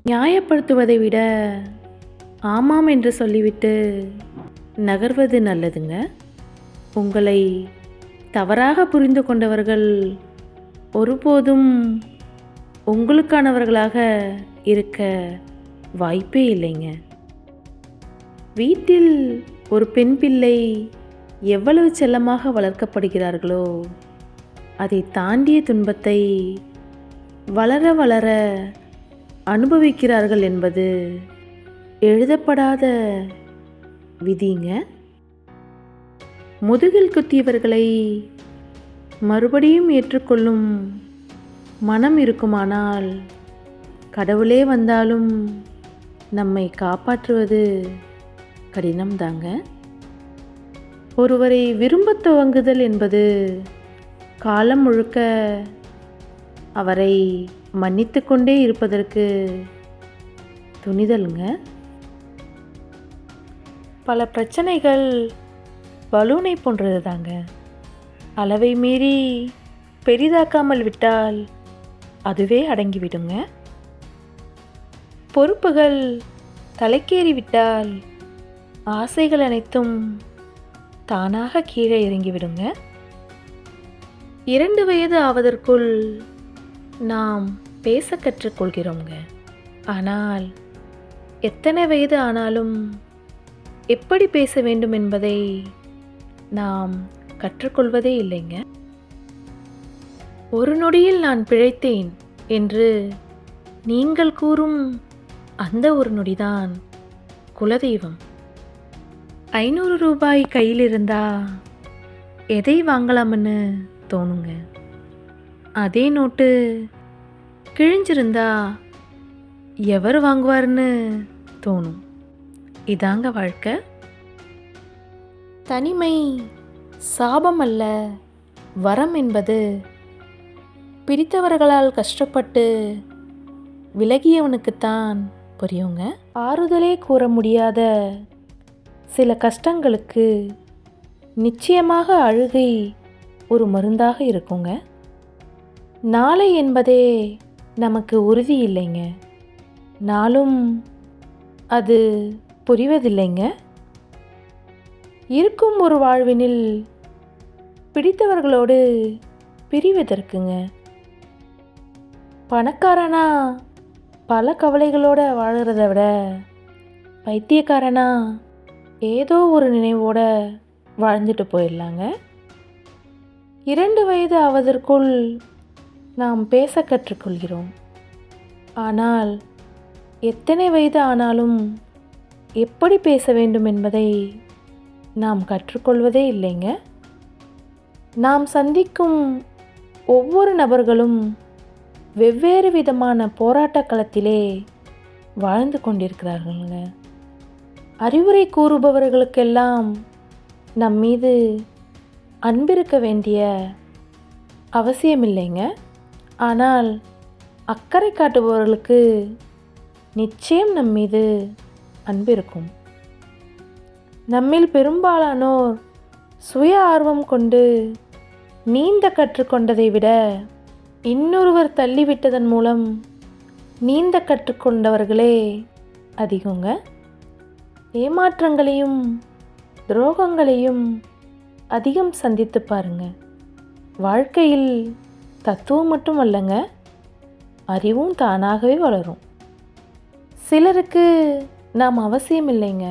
நியாயப்படுத்துவதை விட ஆமாம் என்று சொல்லிவிட்டு நகர்வது நல்லதுங்க. உங்களை தவறாக புரிந்து கொண்டவர்கள் ஒருபோதும் உங்களுக்கானவர்களாக இருக்க வாய்ப்பே இல்லைங்க. வீட்டில் ஒரு பெண் பிள்ளை எவ்வளவு செல்லமாக வளர்க்கப்படுகிறார்களோ அதை தாண்டிய துன்பத்தை வளர வளர அனுபவிக்கிறார்கள் என்பது எழுதப்படாத விதிங்க. முதுகில் குத்தியவர்களை மறுபடியும் ஏற்றுக்கொள்ளும் மனம் இருக்குமானால் கடவுளே வந்தாலும் நம்மை காப்பாற்றுவது கடினம்தாங்க. ஒருவரை விரும்பத் துவங்குதல் என்பது காலம் முழுக்க அவரை மன்னித்து கொண்டே இருப்பதற்கு துணிதலுங்க. பல பிரச்சனைகள் பலூனை போன்றது தாங்க. அளவை மீறி பெரிதாக்காமல் விட்டால் அதுவே அடங்கிவிடுங்க. பொறுப்புகள் தலைக்கேறிவிட்டால் ஆசைகள் அனைத்தும் தானாக கீழே இறங்கிவிடுங்க. 2 வயது ஆவதற்குள் நாம் பேச கற்றுக்கொள்கிறோங்க. ஆனால் எத்தனை வயது ஆனாலும் எப்படி பேச வேண்டும் என்பதை நாம் கற்றுக்கொள்வதே இல்லைங்க. ஒரு நொடியில் நான் பிழைத்தேன் என்று நீங்கள் கூறும் அந்த ஒரு நொடிதான் குலதெய்வம். 500 ரூபாய் கையில் இருந்தா எதை வாங்கலாம்னு தோணுங்க. அதே நோட்டு கிழிஞ்சிருந்தா எவர் வாங்குவார்னு தோணும். இதாங்க வாழ்க்கை. தனிமை சாபம் அல்ல, வரம் என்பது பிடித்தவர்களால் கஷ்டப்பட்டு விலகியவனுக்குத்தான் புரியுங்க. ஆறுதலே கூற முடியாத சில கஷ்டங்களுக்கு நிச்சயமாக அழுகை ஒரு மருந்தாக இருக்குங்க. நாளை என்பதே நமக்கு உறுதி இல்லைங்க. நாளும் அது புரிவதில்லைங்க. இருக்கும் ஒரு வாழ்வினில் பிடித்தவர்களோடு பிரிவதற்குங்க. பணக்காரனா பல கவலைகளோடு வாழுறத விட பைத்தியக்காரனா ஏதோ ஒரு நினைவோட வாழ்ந்துட்டு போயிடலாங்க. 2 வயது ஆவதற்குள் நாம் பேச கற்றுக்கொள்கிறோம். ஆனால் எத்தனை வயது ஆனாலும் எப்படி பேச வேண்டும் என்பதை நாம் கற்றுக்கொள்வதே இல்லைங்க. நாம் சந்திக்கும் ஒவ்வொரு நபர்களும் வெவ்வேறு விதமான போராட்ட களத்திலே வாழ்ந்து கொண்டிருக்கிறார்கள்ங்க. அறிவுரை கூறுபவர்களுக்கெல்லாம் நம் மீது அன்பிருக்க வேண்டிய அவசியமில்லைங்க. ஆனால் அக்கறை காட்டுபவர்களுக்கு நிச்சயம் நம் மீது அன்பு இருக்கும். நம்மில் பெரும்பாலானோர் சுய ஆர்வம் கொண்டு நீந்த கற்றுக்கொண்டதை விட இன்னொருவர் தள்ளிவிட்டதன் மூலம் நீந்த கற்றுக்கொண்டவர்களே அதிகங்க. ஏமாற்றங்களையும் துரோகங்களையும் அதிகம் சந்தித்து பாருங்க. வாழ்க்கையில் தத்துவம் மட்டும் அல்லங்க, அறிவும் தானாகவே வளரும். சிலருக்கு நாம் அவசியம் இல்லைங்க.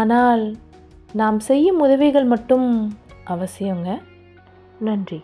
ஆனால் நாம் செய்யும் உதவிகள் மட்டும் அவசியங்க. நன்றி.